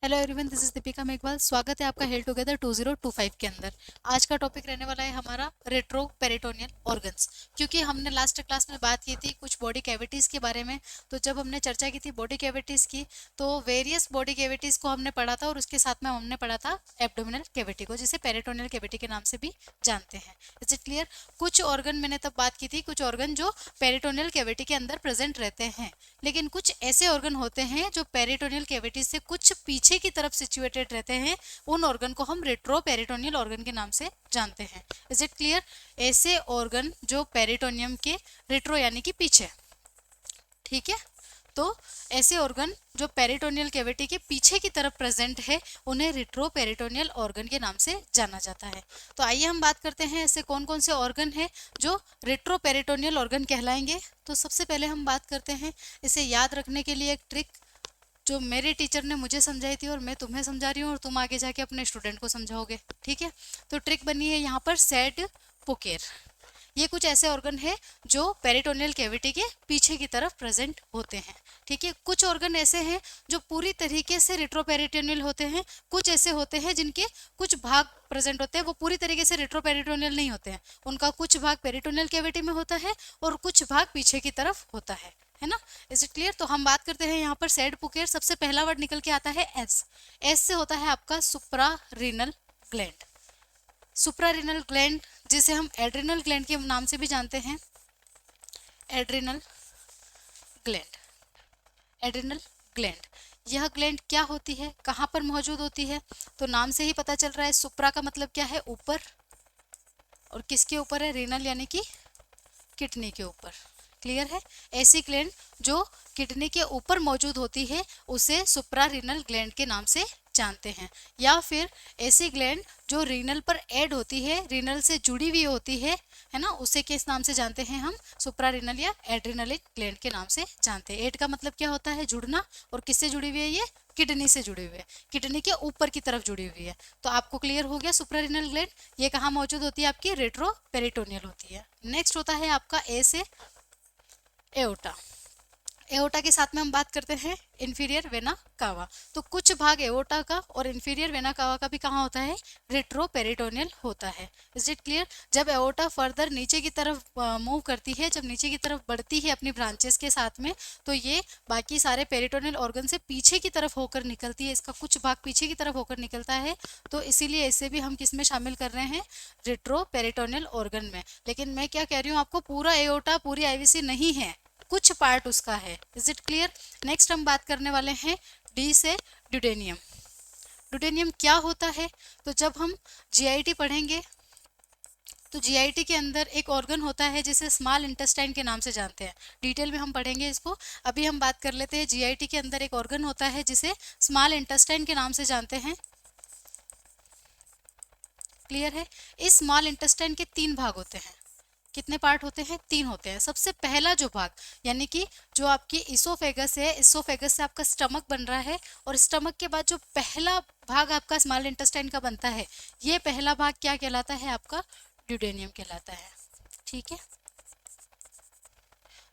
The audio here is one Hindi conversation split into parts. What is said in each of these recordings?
Hello everyone, this is Deepika Meghwal. स्वागत है आपका हेल्थ टुगेदर 2025 के अंदर। आज का टॉपिक रहने वाला है हमारा रेट्रो पेरिटोनियल ऑर्गन्स। क्योंकि हमने लास्ट क्लास में बात की थी कुछ बॉडी कैविटीज़ के बारे में, तो जब हमने चर्चा की थी बॉडी कैविटीज़ की तो वेरियस बॉडी कैविटीज़ को हमने पढ़ा था और उसके साथ में हमने पढ़ा था एब्डोमिनल कैविटी को, जिसे पेरिटोनियल कैविटी के नाम से भी जानते हैं। Is it clear? कुछ ऑर्गन मैंने तब बात की थी, कुछ ऑर्गन जो पेरिटोनियल कैविटी के अंदर प्रेजेंट रहते हैं, लेकिन कुछ ऐसे ऑर्गन होते हैं जो पेरिटोनियल कैविटी से कुछ पीछे की तरफ सिचुएटेड रहते हैं। उन ऑर्गन को हम रेट्रो पेरिटोनियल ऑर्गन के नाम से जानते हैं। Is it clear? ऐसे ऑर्गन जो पेरिटोनियम के रेट्रो यानी कि पीछे, ठीक है, तो ऐसे ऑर्गन जो पेरिटोनियल कैविटी के पीछे की तरफ प्रेजेंट है उन्हें रेट्रो पेरिटोनियल ऑर्गन के नाम से जाना जाता है। तो आइए हम बात करते हैं ऐसे कौन कौन से ऑर्गन हैं जो रेट्रो पेरिटोनियल ऑर्गन कहलाएंगे। तो सबसे पहले हम बात करते हैं, इसे याद रखने के लिए एक ट्रिक जो मेरे टीचर ने मुझे समझाई थी और मैं तुम्हें समझा रही हूँ और तुम आगे जाके अपने स्टूडेंट को समझाओगे, ठीक है। तो ट्रिक बनी है यहाँ पर सेड पोकेर। ये कुछ ऐसे ऑर्गन है जो पेरिटोनियल कैविटी के पीछे की तरफ प्रेजेंट होते हैं, ठीक है। कुछ ऑर्गन ऐसे हैं जो पूरी तरीके से रेट्रोपेरिटोनियल होते हैं, कुछ ऐसे होते हैं जिनके कुछ भाग प्रेजेंट होते हैं, वो पूरी तरीके से रेट्रोपेरिटोनियल नहीं होते हैं, उनका कुछ भाग पेरिटोनियल कैविटी में होता है और कुछ भाग पीछे की तरफ होता है ना। Is it clear? तो हम बात करते हैं यहाँ पर सेड पुकेर। सबसे पहला वर्ड निकल के आता है एस। एस से होता है आपका supra renal gland. Suprarenal gland जिसे हम एड्रिनल ग्लैंड के नाम से भी जानते हैं, एड्रिनल ग्लैंड। एड्रिनल ग्लैंड, यह ग्लैंड क्या होती है, कहाँ पर मौजूद होती है? तो नाम से ही पता चल रहा है, सुप्रा का मतलब क्या है, ऊपर, और किसके ऊपर है, रीनल यानी कि किडनी के ऊपर। क्लियर है? ऐसी ग्लैंड जो किडनी के ऊपर मौजूद होती है उसे सुप्रारीनल ग्लैंड के नाम से जानते हैं। या फिर ऐसी ग्लैंड जो रीनल पर ऐड होती है, रीनल से जुड़ी हुई होती है ना, उसे किस नाम से जानते हैं हम, सुप्रारीनल या एड्रिनलिक ग्लैंड के नाम से जानते हैं। ऐड का मतलब क्या होता है, जुड़ना, और किससे जुड़ी हुई है ये, किडनी से जुड़ी हुई है, किडनी के ऊपर की तरफ जुड़ी हुई है। तो आपको क्लियर हो गया सुप्रारीनल ग्लैंड ये कहाँ मौजूद होती है, आपकी रेट्रो पेरिटोनियल होती है। नेक्स्ट होता है आपका ए से एओटा। एओटा के साथ में हम बात करते हैं इंफीरियर वेना कावा। तो कुछ भाग एओटा का और इंफीरियर वेना कावा का भी कहाँ होता है, रेट्रो पेरिटोनियल होता है। Is it clear? जब एओटा फर्दर नीचे की तरफ मूव करती है, जब नीचे की तरफ बढ़ती है अपनी ब्रांचेस के साथ में, तो ये बाकी सारे पेरिटोनियल ऑर्गन से पीछे की तरफ होकर निकलती है, इसका कुछ भाग पीछे की तरफ होकर निकलता है। तो इसीलिए इसे भी हम किस में शामिल कर रहे हैं, रेट्रो पेरिटोनियल ऑर्गन में। लेकिन मैं क्या कह रही हूँ आपको, पूरा एओटा पूरी आईवीसी नहीं है, कुछ पार्ट उसका है। Is it clear? नेक्स्ट हम बात करने वाले हैं डी से ड्यूडेनियम। ड्यूडेनियम क्या होता है? तो जब हम जीआईटी पढ़ेंगे तो जीआईटी के अंदर एक ऑर्गन होता है जिसे स्मॉल इंटेस्टाइन के नाम से जानते हैं। डिटेल में हम पढ़ेंगे इसको, अभी हम बात कर लेते हैं जीआईटी के अंदर एक ऑर्गन होता है जिसे स्मॉल इंटेस्टाइन के नाम से जानते हैं। क्लियर है? इस स्मॉल इंटेस्टाइन के 3 भाग होते हैं। कितने पार्ट होते हैं, 3 होते हैं। सबसे पहला जो भाग यानी कि जो आपकी इसोफेगस है, इसोफेगस से आपका स्टमक बन रहा है, और स्टमक के बाद जो पहला भाग आपका स्मॉल इंटेस्टाइन का बनता है, ये पहला भाग क्या कहलाता है, आपका ड्यूडेनियम कहलाता है। ठीक है।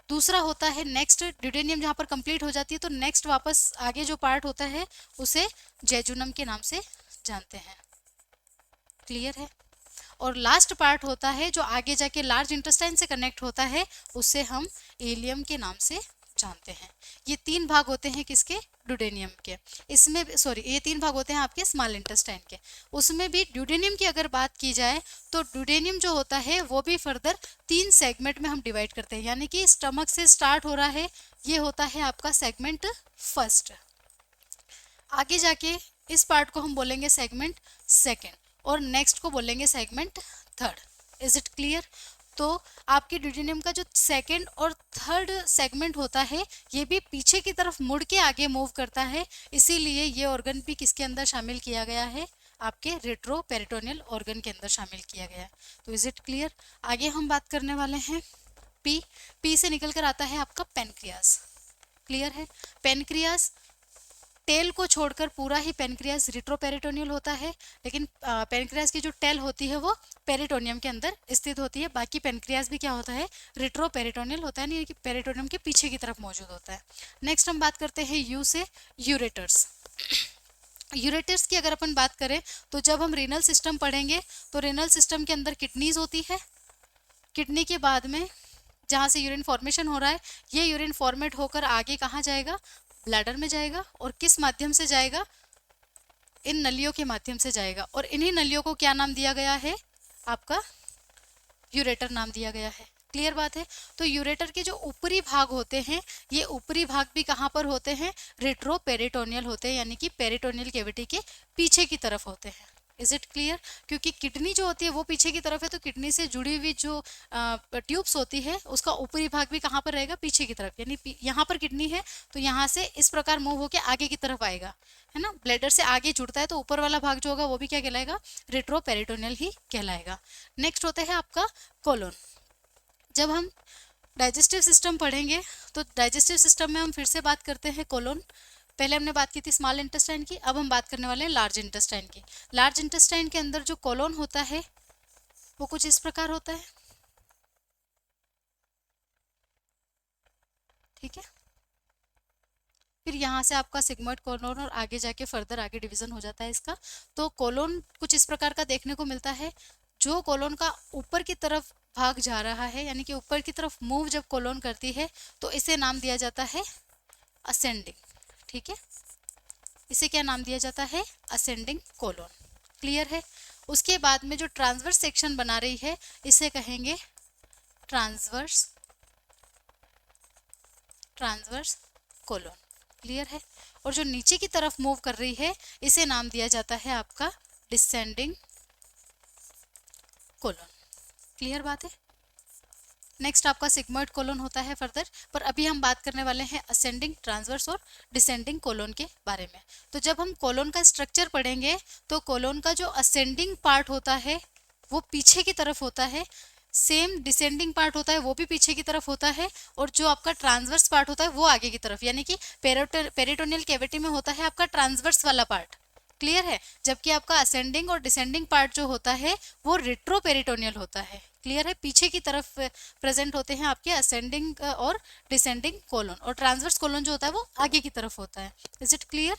दूसरा होता है नेक्स्ट, ड्यूडेनियम जहाँ पर कंप्लीट हो जाती है तो नेक्स्ट वापस आगे जो पार्ट होता है उसे जेजुनम के नाम से जानते हैं। क्लियर है? और लास्ट पार्ट होता है जो आगे जाके लार्ज इंटेस्टाइन से कनेक्ट होता है, उसे हम इलियम के नाम से जानते हैं। ये 3 भाग होते हैं किसके, ड्यूडेनियम के। इसमें सॉरी, ये 3 भाग होते हैं आपके स्मॉल इंटेस्टाइन के। उसमें भी ड्यूडेनियम की अगर बात की जाए तो ड्यूडेनियम जो होता है वो भी फर्दर 3 सेगमेंट में हम डिवाइड करते हैं। यानी कि स्टमक से स्टार्ट हो रहा है, ये होता है आपका सेगमेंट फर्स्ट। आगे जाके इस पार्ट को हम बोलेंगे सेगमेंट सेकेंड, और नेक्स्ट को बोलेंगे segment third. Is it clear? तो आपके ड्यूडेनियम का जो सेकंड और थर्ड सेगमेंट होता है ये भी पीछे की तरफ मुड़ के आगे मूव करता है, इसीलिए ये ऑर्गन भी किसके अंदर शामिल किया गया है, आपके रेट्रो पेरिटोनियल ऑर्गन के अंदर शामिल किया गया है। तो इज इट क्लियर? आगे हम बात करने वाले हैं पी। पी से निकल कर आता है आपका पेनक्रियास। क्लियर है? पेनक्रियास, टेल को छोड़कर पूरा ही पेनक्रियास रेट्रोपेरिटोनियल होता है, लेकिन पेनक्रियास की जो टेल होती है वो पेरिटोनियम के अंदर स्थित होती है। बाकी पेनक्रियास भी क्या होता है, रेट्रोपेरिटोनियल होता है, यानी कि पेरिटोनियम के पीछे की तरफ मौजूद होता है। नेक्स्ट हम बात करते हैं यू से यूरेटर्स। यूरेटर्स की अगर अपन बात करें तो जब हम रीनल सिस्टम पढ़ेंगे तो रीनल सिस्टम के अंदर किडनीज होती है। किडनी के बाद में जहाँ से यूरिन फॉर्मेशन हो रहा है, ये यूरिन फॉर्मेट होकर आगे कहाँ जाएगा, ब्लैडर में जाएगा। और किस माध्यम से जाएगा, इन नलियों के माध्यम से जाएगा। और इन्हीं नलियों को क्या नाम दिया गया है, आपका यूरेटर नाम दिया गया है। क्लियर बात है। तो यूरेटर के जो ऊपरी भाग होते हैं, ये ऊपरी भाग भी कहाँ पर होते हैं, रेट्रोपेरिटोनियल होते हैं, यानी कि पेरिटोनियल कैविटी के पीछे की तरफ होते हैं। Is it clear? क्योंकि किडनी जो होती है वो पीछे की तरफ है, तो किडनी से जुड़ी हुई जो ट्यूब्स होती है उसका ऊपरी भाग भी कहाँ पर रहेगा, पीछे की तरफ। यानी यहाँ पर किडनी है तो यहाँ से इस प्रकार मूव होकर आगे की तरफ आएगा, है ना। ब्लैडर से आगे जुड़ता है तो ऊपर वाला भाग जो होगा वो भी क्या कहलाएगा, रेट्रोपेरिटोनियल ही कहलाएगा। नेक्स्ट होता है आपका कोलोन। जब हम डाइजेस्टिव सिस्टम पढ़ेंगे तो डाइजेस्टिव सिस्टम में हम फिर से बात करते हैं कोलोन। पहले हमने बात की थी स्मॉल इंटेस्टाइन की, अब हम बात करने वाले हैं लार्ज इंटेस्टाइन की। लार्ज इंटेस्टाइन के अंदर जो कोलोन होता है वो कुछ इस प्रकार होता है, ठीक है। फिर यहाँ से आपका सिग्मोइड कोलोन और आगे जाके फर्दर आगे डिवीजन हो जाता है इसका। तो कोलोन कुछ इस प्रकार का देखने को मिलता है। जो कोलोन का ऊपर की तरफ भाग जा रहा है, यानी कि ऊपर की तरफ मूव जब कोलोन करती है तो इसे नाम दिया जाता है असेंडिंग, ठीक है। इसे क्या नाम दिया जाता है, असेंडिंग कोलोन। क्लियर है। उसके बाद में जो ट्रांसवर्स सेक्शन बना रही है इसे कहेंगे ट्रांसवर्स कोलोन। क्लियर है। और जो नीचे की तरफ मूव कर रही है इसे नाम दिया जाता है आपका डिसेंडिंग कोलोन। क्लियर बात है। नेक्स्ट आपका सिग्मोइड कोलोन होता है फर्दर, पर अभी हम बात करने वाले हैं असेंडिंग, ट्रांसवर्स और डिसेंडिंग कोलोन के बारे में। तो जब हम कोलोन का स्ट्रक्चर पढ़ेंगे तो कोलोन का जो असेंडिंग पार्ट होता है वो पीछे की तरफ होता है, सेम डिसेंडिंग पार्ट होता है वो भी पीछे की तरफ होता है, और जो आपका ट्रांसवर्स पार्ट होता है वो आगे की तरफ, यानी कि पेरिटोनियल कैविटी में होता है आपका ट्रांसवर्स वाला पार्ट। क्लियर है। जबकि आपका असेंडिंग और डिसेंडिंग पार्ट जो होता है वो रेट्रोपेरिटोनियल होता है। क्लियर है। पीछे की तरफ प्रेजेंट होते हैं आपके असेंडिंग और डिसेंडिंग कोलोन, और ट्रांसवर्स कोलोन जो होता है वो आगे की तरफ होता है। Is it clear?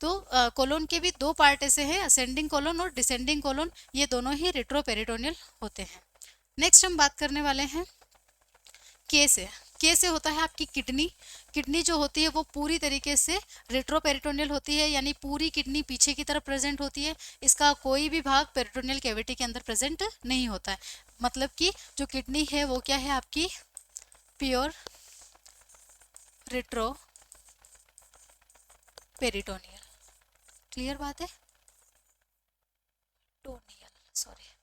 तो कोलोन के भी दो पार्ट ऐसे हैं, असेंडिंग कोलोन और डिसेंडिंग कोलोन, ये दोनों ही रेट्रोपेरिटोनियल होते हैं। नेक्स्ट हम बात करने वाले हैं के से। के से होता है आपकी किडनी। किडनी जो होती है वो पूरी तरीके से रेट्रोपेरिटोनियल होती है, यानी पूरी किडनी पीछे की तरफ प्रेजेंट होती है। इसका कोई भी भाग पेरिटोनियल कैविटी के अंदर प्रेजेंट नहीं होता है। मतलब कि जो किडनी है वो क्या है आपकी, प्योर रेट्रोपेरिटोनियल। क्लियर बात है, टोनियल, सॉरी।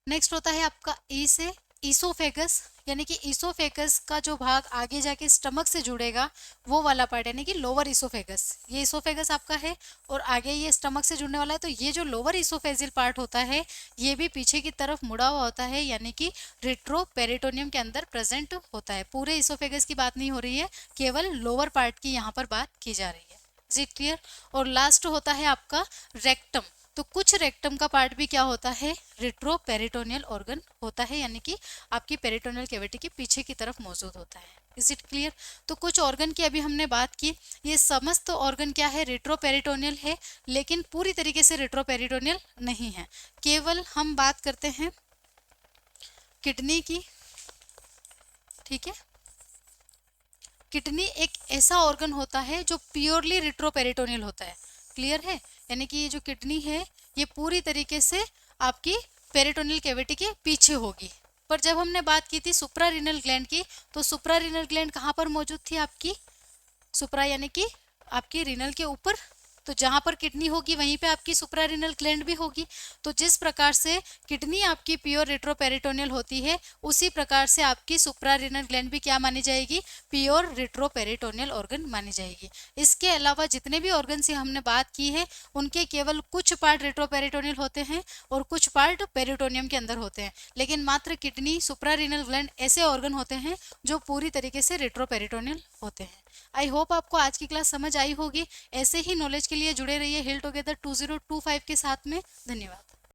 नेक्स्ट होता है आपका ई से ईसोफेगस, यानी कि ईसोफेगस का जो भाग आगे जाके स्टमक से जुड़ेगा वो वाला पार्ट, यानी कि लोअर ईसोफेगस। ये ईसोफेगस आपका है और आगे ये स्टमक से जुड़ने वाला है, तो ये जो लोअर ईसोफेजियल पार्ट होता है ये भी पीछे की तरफ मुड़ा हुआ होता है, यानी कि रेट्रोपेरिटोनियम के अंदर प्रेजेंट होता है। पूरे ईसोफेगस की बात नहीं हो रही है, केवल लोअर पार्ट की यहाँ पर बात की जा रही है। Is it clear? और लास्ट होता है आपका रेक्टम। तो कुछ रेक्टम का पार्ट भी क्या होता है, रेट्रोपेरिटोनियल ऑर्गन होता है, यानी कि आपकी पेरिटोनियल कैविटी के पीछे की तरफ मौजूद होता है। Is it clear? तो कुछ ऑर्गन की अभी हमने बात की, ये समस्त ऑर्गन क्या है, रेट्रोपेरिटोनियल है, लेकिन पूरी तरीके से रेट्रोपेरिटोनियल नहीं है। केवल हम बात करते हैं किडनी की, ठीक है। किडनी एक ऐसा ऑर्गन होता है जो प्योरली रेट्रोपेरिटोनियल होता है। क्लियर है? यानी कि ये जो किडनी है ये पूरी तरीके से आपकी पेरिटोनियल कैविटी के पीछे होगी। पर जब हमने बात की थी सुप्रारीनल ग्लैंड की, तो सुप्रारीनल ग्लैंड कहाँ पर मौजूद थी आपकी, सुप्रा यानी कि आपकी रीनल के ऊपर। तो जहां पर किडनी होगी वहीं पे आपकी सुप्रारीनल ग्लैंड भी होगी। तो जिस प्रकार से किडनी आपकी प्योर रेट्रोपेरिटोनियल होती है, उसी प्रकार से आपकी सुप्रारीनल ग्लैंड भी क्या मानी जाएगी, प्योर रेट्रोपेरिटोनियल ऑर्गन मानी जाएगी। इसके अलावा जितने भी ऑर्गन से हमने बात की है उनके केवल कुछ पार्ट रेट्रोपेरिटोनियल होते हैं और कुछ पार्ट पेरिटोनियम के अंदर होते हैं, लेकिन मात्र किडनी, सुप्रारीनल ग्लैंड ऐसे ऑर्गन होते हैं जो पूरी तरीके से रेट्रोपेरिटोनियल होते हैं। आई होप आपको आज की क्लास समझ आई होगी। ऐसे ही नॉलेज के लिए जुड़े रहिए हिल टुगेदर 2025 के साथ में। धन्यवाद।